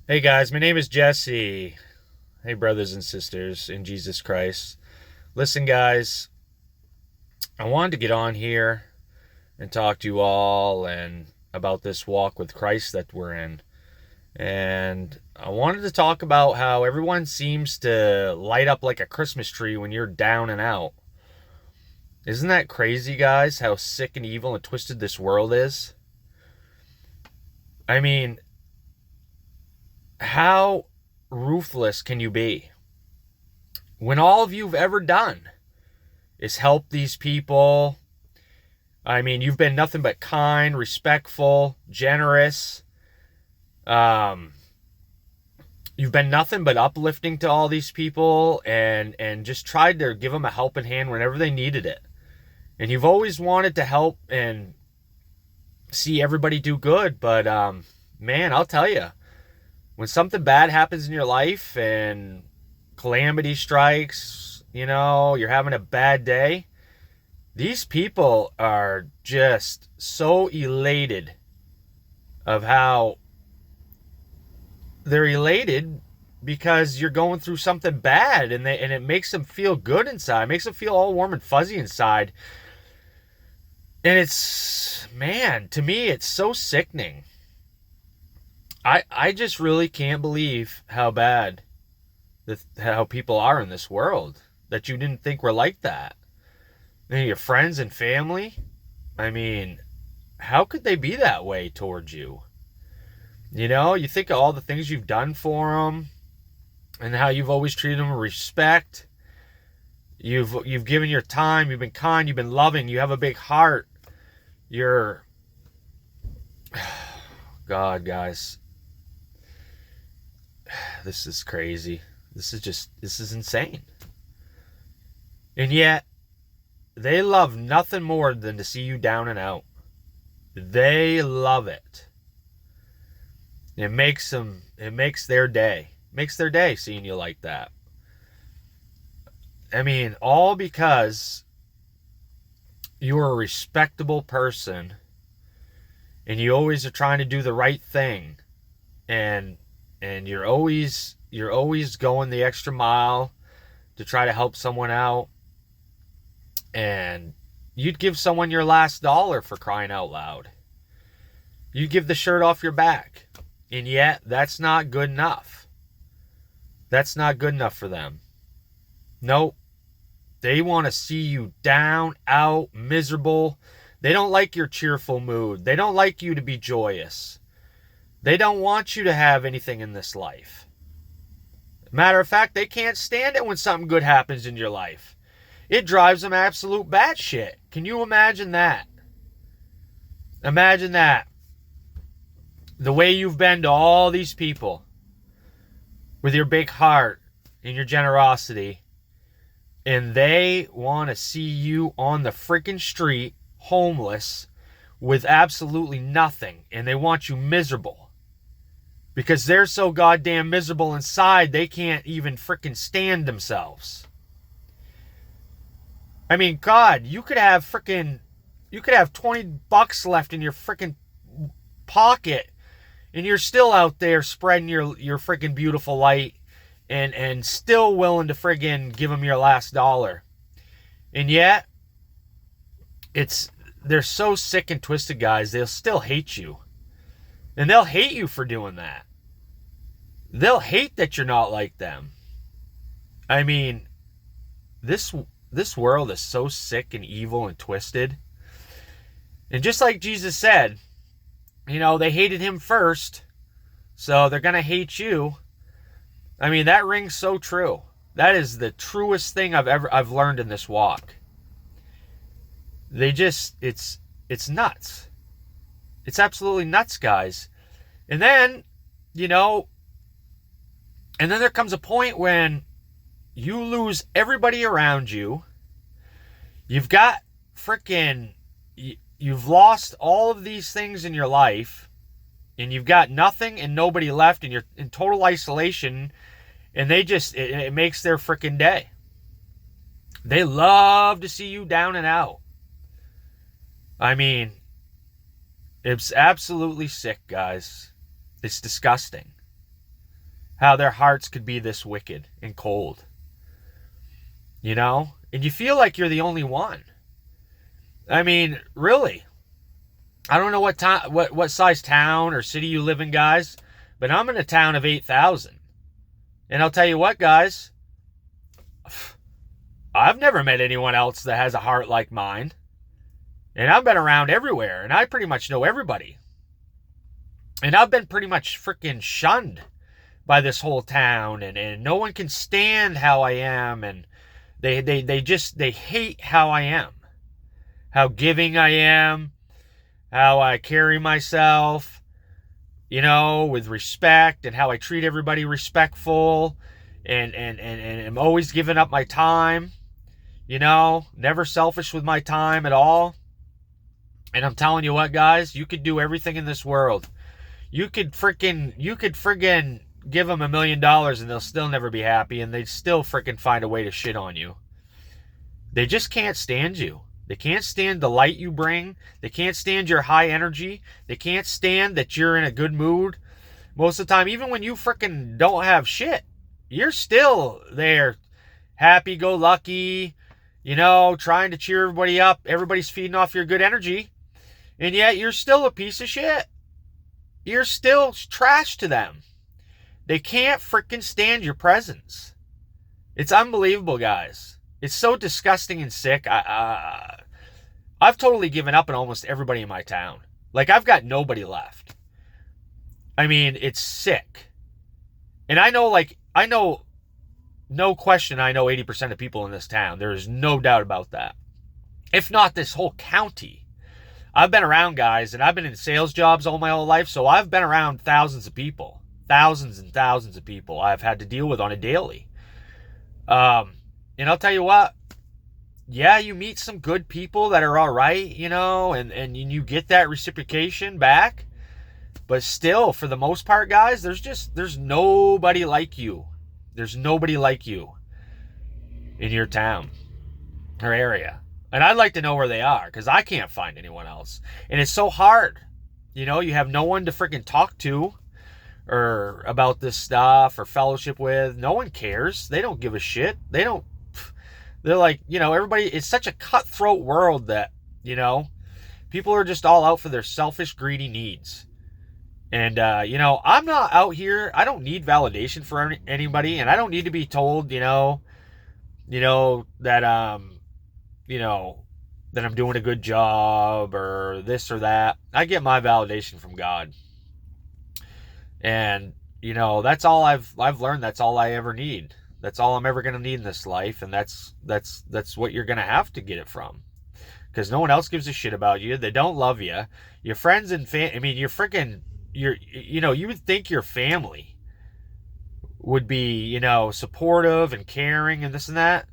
Hey guys, my name is Jesse. Hey brothers and sisters in Jesus Christ. Listen guys, I wanted to get on here and talk to you all and about this walk with Christ that we're in. And I wanted to talk about how everyone seems to light up like a Christmas tree when you're down and out. Isn't that crazy, guys? How sick and evil and twisted this world is? I mean, how ruthless can you be? When all of you've ever done is help these people. I mean, you've been nothing but kind, respectful, generous. Um, you've been nothing but uplifting to all these people, and just tried to give them a helping hand whenever they needed it. And you've always wanted to help and see everybody do good, but man, I'll tell you, when something bad happens in your life and calamity strikes, you're having a bad day. These people are just so elated of how they're elated because you're going through something bad, and it makes them feel good inside. It makes them feel all warm and fuzzy inside. And it's, man, to me it's so sickening. I just really can't believe how bad how people are in this world that you didn't think were like that. And your friends and family, I mean, how could they be that way towards you? You think of all the things you've done for them and how you've always treated them with respect. You've given your time, you've been kind, you've been loving, you have a big heart. You're God, guys. This is crazy. This is insane. And yet, they love nothing more than to see you down and out. They love it. It makes their day. Makes their day seeing you like that. I mean, all because you're a respectable person and you always are trying to do the right thing, and you're always going the extra mile to try to help someone out, and you'd give someone your last dollar, for crying out loud. You give the shirt off your back. And yet, that's not good enough. That's not good enough for them. Nope. They want to see you down, out, miserable. They don't like your cheerful mood. They don't like you to be joyous. They don't want you to have anything in this life. Matter of fact, they can't stand it when something good happens in your life. It drives them absolute batshit. Can you imagine that? Imagine that. The way you've been to all these people with your big heart and your generosity, and they want to see you on the freaking street, homeless, with absolutely nothing, and they want you miserable because they're so goddamn miserable inside they can't even freaking stand themselves. I mean, God, you could have 20 bucks left in your freaking pocket, and you're still out there spreading your freaking beautiful light, and still willing to friggin' give them your last dollar. And yet, they're so sick and twisted, guys, they'll still hate you. And they'll hate you for doing that. They'll hate that you're not like them. I mean, this world is so sick and evil and twisted. And just like Jesus said, they hated him first, so they're going to hate you. I mean, that rings so true. That is the truest thing I've learned in this walk. It's nuts. It's absolutely nuts, guys. And then, there comes a point when you lose everybody around you. You've got you've lost all of these things in your life, and you've got nothing and nobody left, and you're in total isolation, and it makes their freaking day. They love to see you down and out. I mean, it's absolutely sick, guys. It's disgusting. how their hearts could be this wicked and cold. You know? And you feel like you're the only one. I mean, really. I don't know what size town or city you live in, guys, but I'm in a town of 8,000. And I'll tell you what, guys, I've never met anyone else that has a heart like mine. And I've been around everywhere, and I pretty much know everybody. And I've been pretty much freaking shunned by this whole town, and no one can stand how I am, and they hate how I am. How giving I am, how I carry myself, you know, with respect, and how I treat everybody respectful, and I'm always giving up my time, you know, never selfish with my time at all. And I'm telling you what, guys, you could do everything in this world. You could friggin' give them $1 million and they'll still never be happy, and they'd still freaking find a way to shit on you. They just can't stand you. They can't stand the light you bring. They can't stand your high energy. They can't stand that you're in a good mood. Most of the time, even when you freaking don't have shit, you're still there, happy-go-lucky, you know, trying to cheer everybody up. Everybody's feeding off your good energy. And yet, you're still a piece of shit. You're still trash to them. They can't freaking stand your presence. It's unbelievable, guys. It's so disgusting and sick. I've totally given up on almost everybody in my town. Like, I've got nobody left. I mean, it's sick. And I know, no question, I know 80% of people in this town. There is no doubt about that. If not this whole county. I've been around, guys, and I've been in sales jobs all my whole life, so I've been around thousands of people. Thousands and thousands of people I've had to deal with on a daily. And I'll tell you what, yeah, you meet some good people that are all right, you know, and you get that reciprocation back. But still, for the most part, guys, there's nobody like you. There's nobody like you in your town or area. And I'd like to know where they are, because I can't find anyone else. And it's so hard. You know, you have no one to freaking talk to or about this stuff or fellowship with. No one cares. They don't give a shit. They're like, you know, everybody, it's such a cutthroat world that, you know, people are just all out for their selfish, greedy needs. And, you know, I'm not out here. I don't need validation for anybody. And I don't need to be told, that, that I'm doing a good job or this or that. I get my validation from God. And, you know, that's all I've learned. That's all I ever need. That's all I'm ever going to need in this life. And that's what you're going to have to get it from. Because no one else gives a shit about you. They don't love you. Your friends and you're freaking, you would think your family would be, supportive and caring and this and that.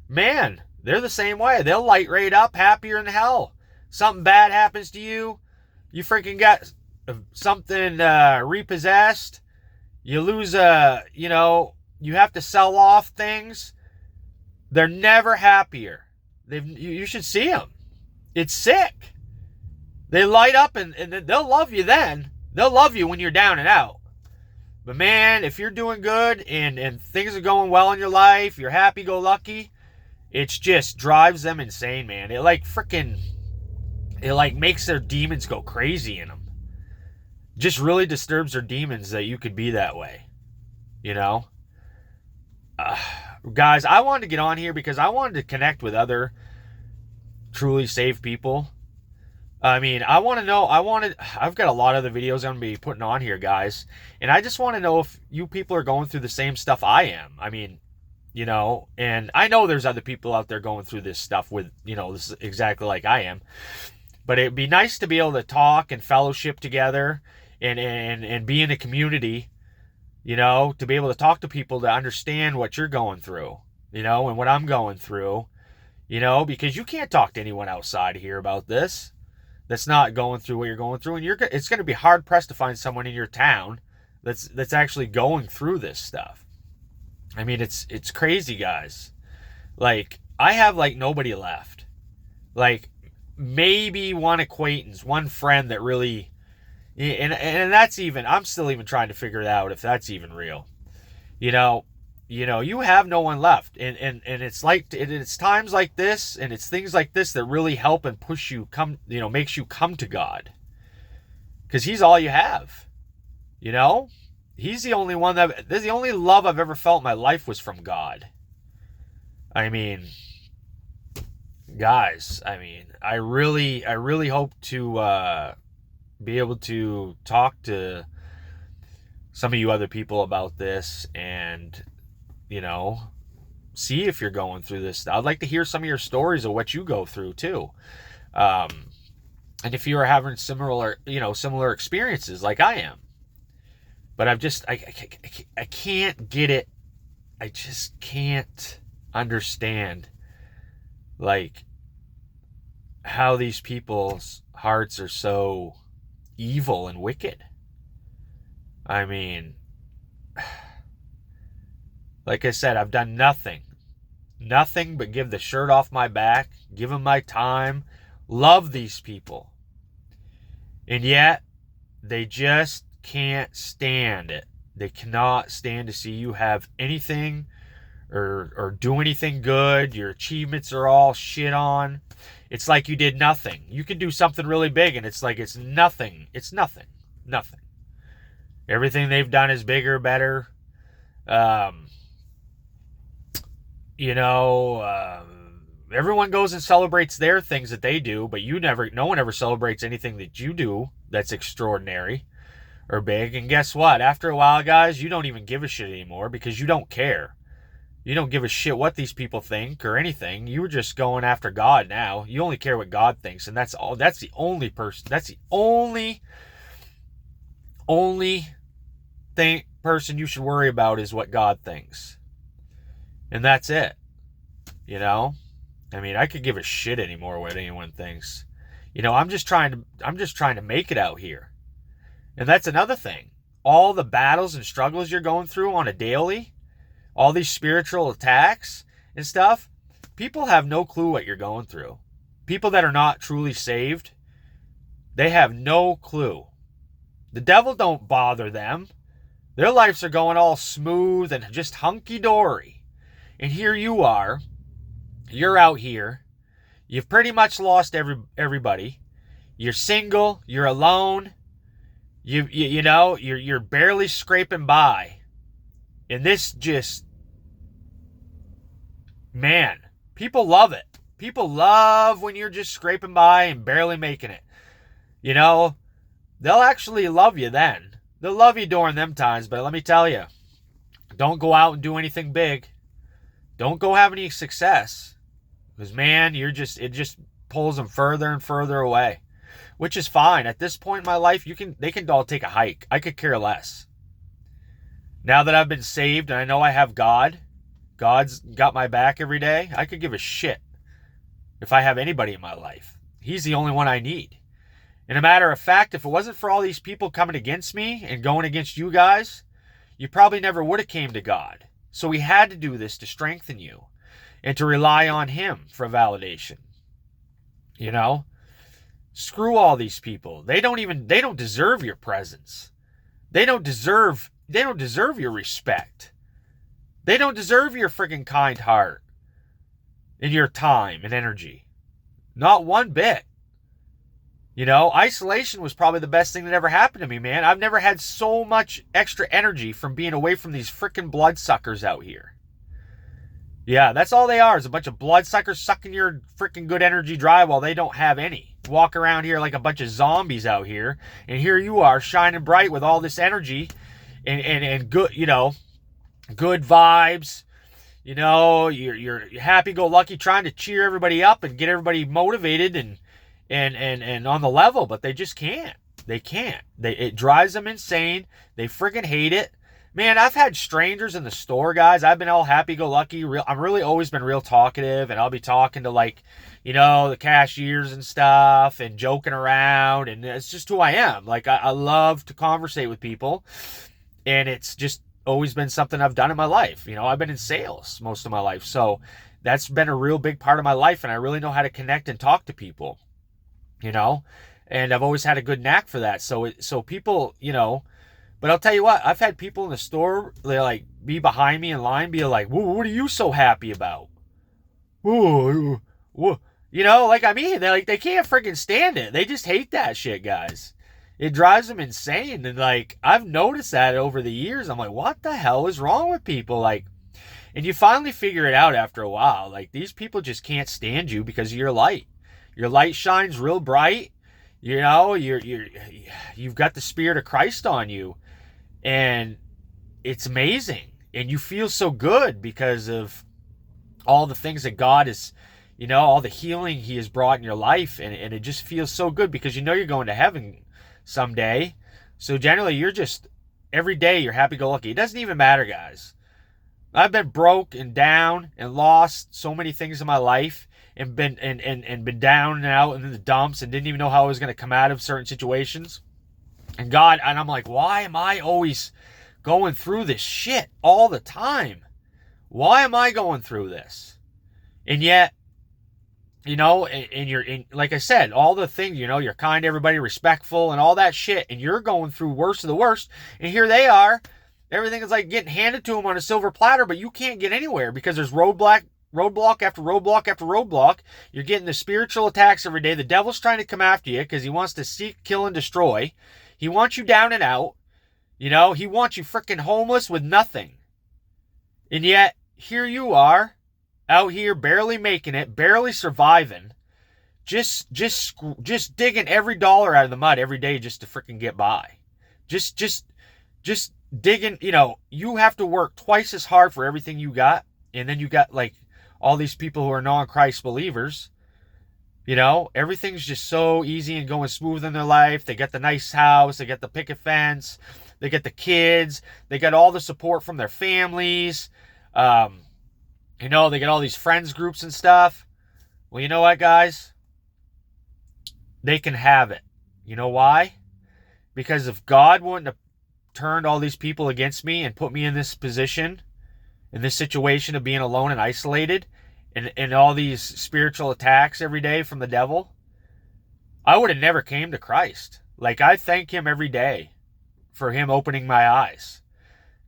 Man, they're the same way. They'll light right up, happier than hell. Something bad happens to you. You freaking got something repossessed. You lose you have to sell off things. They're never happier. You should see them. It's sick. They light up and they'll love you then. They'll love you when you're down and out. But man, if you're doing good and things are going well in your life, you're happy-go-lucky, it just drives them insane, man. It makes their demons go crazy in them. Just really disturbs their demons that you could be that way. Guys, I wanted to get on here because I wanted to connect with other truly saved people. I mean, I've got a lot of the videos I'm going to be putting on here, guys. And I just want to know if you people are going through the same stuff I am. I mean, and I know there's other people out there going through this stuff with, this is exactly like I am. But it'd be nice to be able to talk and fellowship together and be in a community, to be able to talk to people to understand what you're going through, and what I'm going through, because you can't talk to anyone outside here about this that's not going through what you're going through. And it's going to be hard pressed to find someone in your town that's actually going through this stuff. I mean, it's crazy, guys. Like, I have nobody left. Like, maybe one acquaintance, one friend that really, and that's even, I'm still even trying to figure it out if that's even real. You know, you have no one left. And it's like, it's times like this and it's things like this that really help and push you makes you come to God. Because he's all you have. You know? He's the only one this is the only love I've ever felt in my life was from God. I mean, guys, I really hope to be able to talk to some of you other people about this and, see if you're going through this. I'd like to hear some of your stories of what you go through too. And if you are having similar experiences like I am. But I can't get it. I just can't understand, like, how these people's hearts are so evil and wicked. I mean, like I said, I've done nothing but give the shirt off my back, give them my time, love these people. And yet, they just can't stand it. They cannot stand to see you have anything or do anything good. Your achievements are all shit on. It's like you did nothing. You can do something really big and it's like it's nothing. It's nothing. Nothing. Everything they've done is bigger, better. Everyone goes and celebrates their things that they do, but no one ever celebrates anything that you do that's extraordinary or big. And guess what? After a while, guys, you don't even give a shit anymore because you don't care. You don't give a shit what these people think or anything. You're just going after God now. You only care what God thinks, and that's all. That's the only person. That's the only person you should worry about is what God thinks, and that's it. I could give a shit anymore what anyone thinks. I'm just trying to make it out here. And that's another thing. All the battles and struggles you're going through on a daily, all these spiritual attacks and stuff, people have no clue what you're going through. People that are not truly saved, they have no clue. The devil don't bother them. Their lives are going all smooth and just hunky-dory. And here you are. You're out here. You've pretty much lost everybody. You're single. You're alone. You're barely scraping by. And this just, man, people love it. People love when you're just scraping by and barely making it. They'll actually love you then. They'll love you during them times, but let me tell you, don't go out and do anything big. Don't go have any success. Because, man, it just pulls them further and further away. Which is fine. At this point in my life, they can all take a hike. I could care less. Now that I've been saved and I know I have God, God's got my back every day, I could give a shit if I have anybody in my life. He's the only one I need. And a matter of fact, if it wasn't for all these people coming against me and going against you guys, you probably never would have came to God. So he had to do this to strengthen you and to rely on him for validation. Screw all these people. They don't deserve your presence. They don't deserve your respect. They don't deserve your freaking kind heart and your time and energy. Not one bit. Isolation was probably the best thing that ever happened to me, man. I've never had so much extra energy from being away from these freaking bloodsuckers out here. Yeah, that's all they are, is a bunch of bloodsuckers sucking your freaking good energy dry while they don't have any. Walk around here like a bunch of zombies out here, and here you are shining bright with all this energy and good, good vibes. You're happy-go-lucky trying to cheer everybody up and get everybody motivated and on the level, but they just can't. They can't. It drives them insane. They freaking hate it. Man, I've had strangers in the store, guys. I've been all happy-go-lucky. I'm really always been real talkative, and I'll be talking to, the cashiers and stuff and joking around, and it's just who I am. I love to conversate with people, and it's just always been something I've done in my life. I've been in sales most of my life, so that's been a real big part of my life, and I really know how to connect and talk to people, and I've always had a good knack for that. So people, But I'll tell you what, I've had people in the store, they like be behind me in line, be like, what are you so happy about? Whoa, whoa. You know, like, I mean, they can't freaking stand it. They just hate that shit, guys. It drives them insane. And like, I've noticed that over the years. I'm like, what the hell is wrong with people? Like, and you finally figure it out after a while. Like, these people just can't stand you because of your light. Your light shines real bright. You know, you've got the Spirit of Christ on you. And it's amazing. And you feel so good because of all the things that God is, you know, all the healing he has brought in your life. And it just feels so good because you know you're going to heaven someday. So generally, you're just, every day you're happy-go-lucky. It doesn't even matter, guys. I've been broke and down and lost so many things in my life and been down and out and in the dumps and didn't even know how I was going to come out of certain situations. And God, and I'm like, why am I always going through this shit all the time? Why am I going through this? And yet, you know, and you're, like I said, all the things, you know, you're kind to everybody, respectful and all that shit, and you're going through worst of the worst, and here they are. Everything is like getting handed to them on a silver platter, but you can't get anywhere because there's roadblock after roadblock after roadblock. You're getting the spiritual attacks every day. The devil's trying to come after you because he wants to seek, kill, and destroy. He wants you down and out. You know, he wants you freaking homeless with nothing. And yet, here you are, out here barely making it, barely surviving, just digging every dollar out of the mud every day just to freaking get by. Just digging, you know, you have to work twice as hard for everything you got. And then you got like all these people who are non-Christ believers. You know, everything's just so easy and going smooth in their life. They got the nice house. They got the picket fence. They got the kids. They got all the support from their families. You know, they got all these friends groups and stuff. Well, you know what, guys? They can have it. You know why? Because if God wouldn't have turned all these people against me and put me in this position, in this situation of being alone and isolated, and all these spiritual attacks every day from the devil, I would have never came to Christ. Like, I thank him every day for him opening my eyes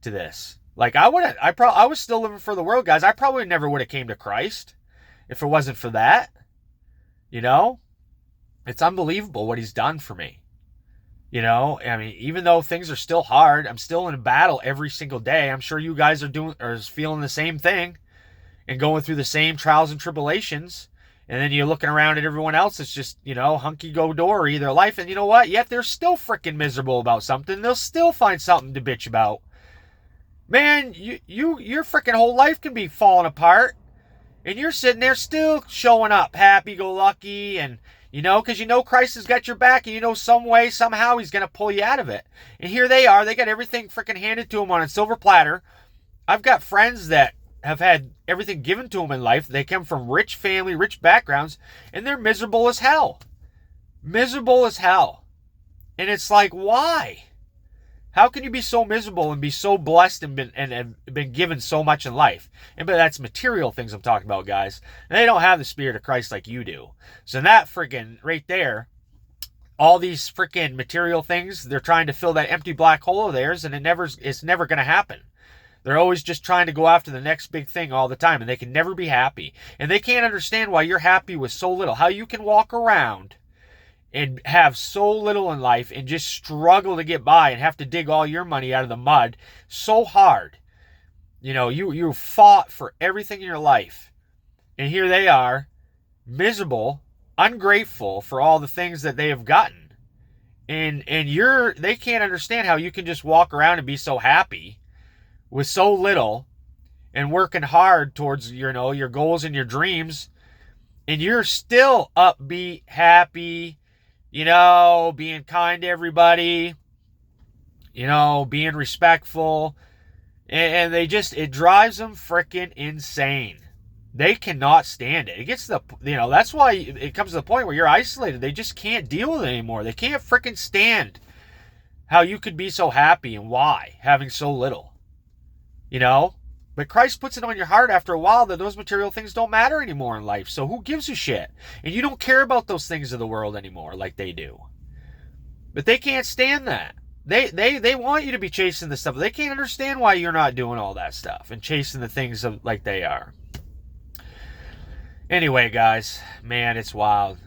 to this. Like, I was still living for the world, guys. I probably never would have came to Christ if it wasn't for that. You know? It's unbelievable what he's done for me. You know, I mean, even though things are still hard, I'm still in a battle every single day. I'm sure you guys are feeling the same thing and going through the same trials and tribulations. And then you're looking around at everyone else that's just, you know, hunky-go-dory their life. And you know what? Yet they're still freaking miserable about something. They'll still find something to bitch about. Man, your freaking whole life can be falling apart. And you're sitting there still showing up happy-go-lucky and, you know, because you know Christ has got your back and you know some way, somehow he's going to pull you out of it. And here they are. They got everything freaking handed to them on a silver platter. I've got friends that have had everything given to them in life. They come from rich family, rich backgrounds, and they're miserable as hell. Miserable as hell. And it's like, why? How can you be so miserable and be so blessed and been given so much in life? But that's material things I'm talking about, guys. And they don't have the Spirit of Christ like you do. So that freaking right there, all these freaking material things, they're trying to fill that empty black hole of theirs, and it's never going to happen. They're always just trying to go after the next big thing all the time, and they can never be happy. And they can't understand why you're happy with so little. How you can walk around and have so little in life and just struggle to get by and have to dig all your money out of the mud so hard. You know, you fought for everything in your life. And here they are, miserable, ungrateful for all the things that they have gotten. And they can't understand how you can just walk around and be so happy with so little and working hard towards, you know, your goals and your dreams. And you're still upbeat, happy, you know, being kind to everybody, you know, being respectful. And it drives them freaking insane. They cannot stand it. It gets that's why it comes to the point where you're isolated. They just can't deal with it anymore. They can't freaking stand how you could be so happy and why, having so little. You know? But Christ puts it on your heart after a while that those material things don't matter anymore in life. So who gives a shit? And you don't care about those things of the world anymore like they do. But they can't stand that. They want you to be chasing the stuff. They can't understand why you're not doing all that stuff and chasing the things like they are. Anyway, guys, man, it's wild.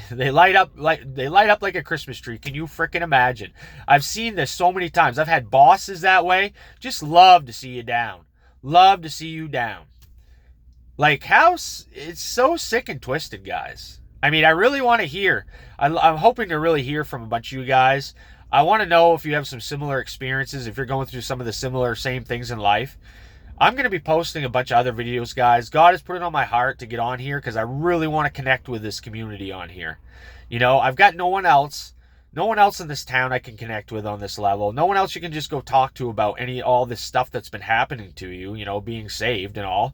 They light up like a Christmas tree. Can you freaking imagine? I've seen this so many times. I've had bosses that way. Just love to see you down. Love to see you down. Like, how it's so sick and twisted, guys. I mean, I really want to hear. I'm hoping to really hear from a bunch of you guys. I want to know if you have some similar experiences, if you're going through some of the same things in life. I'm going to be posting a bunch of other videos, guys. God has put it on my heart to get on here because I really want to connect with this community on here. You know, I've got no one else in this town I can connect with on this level. No one else you can just go talk to about all this stuff that's been happening to you, you know, being saved and all.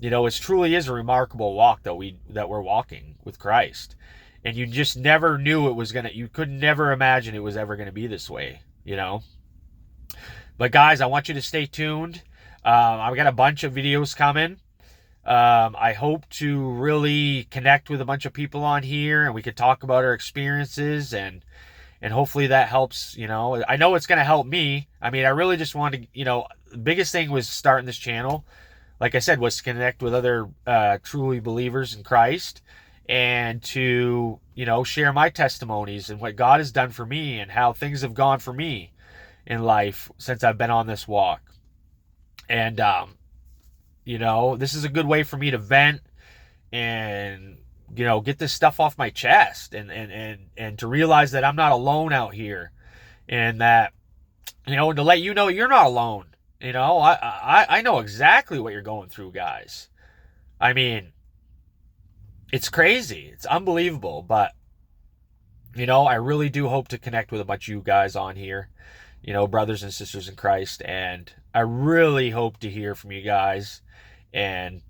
You know, it truly is a remarkable walk that we're walking with Christ. And you just never knew you could never imagine it was ever going to be this way, you know. But guys, I want you to stay tuned. I've got a bunch of videos coming. I hope to really connect with a bunch of people on here, and we could talk about our experiences, and hopefully that helps. You know, I know it's going to help me. I mean, I really just wanted to, you know, the biggest thing was starting this channel, like I said, was to connect with other truly believers in Christ, and to, you know, share my testimonies and what God has done for me and how things have gone for me in life since I've been on this walk. And, you know, this is a good way for me to vent and, you know, get this stuff off my chest and to realize that I'm not alone out here, and that, you know, and to let you know you're not alone. You know, I know exactly what you're going through, guys. I mean, it's crazy. It's unbelievable. But, you know, I really do hope to connect with a bunch of you guys on here, you know, brothers and sisters in Christ. And I really hope to hear from you guys. And,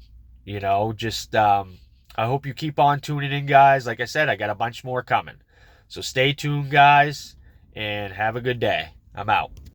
you know, just, I hope you keep on tuning in, guys. Like I said, I got a bunch more coming. So stay tuned, guys, and have a good day. I'm out.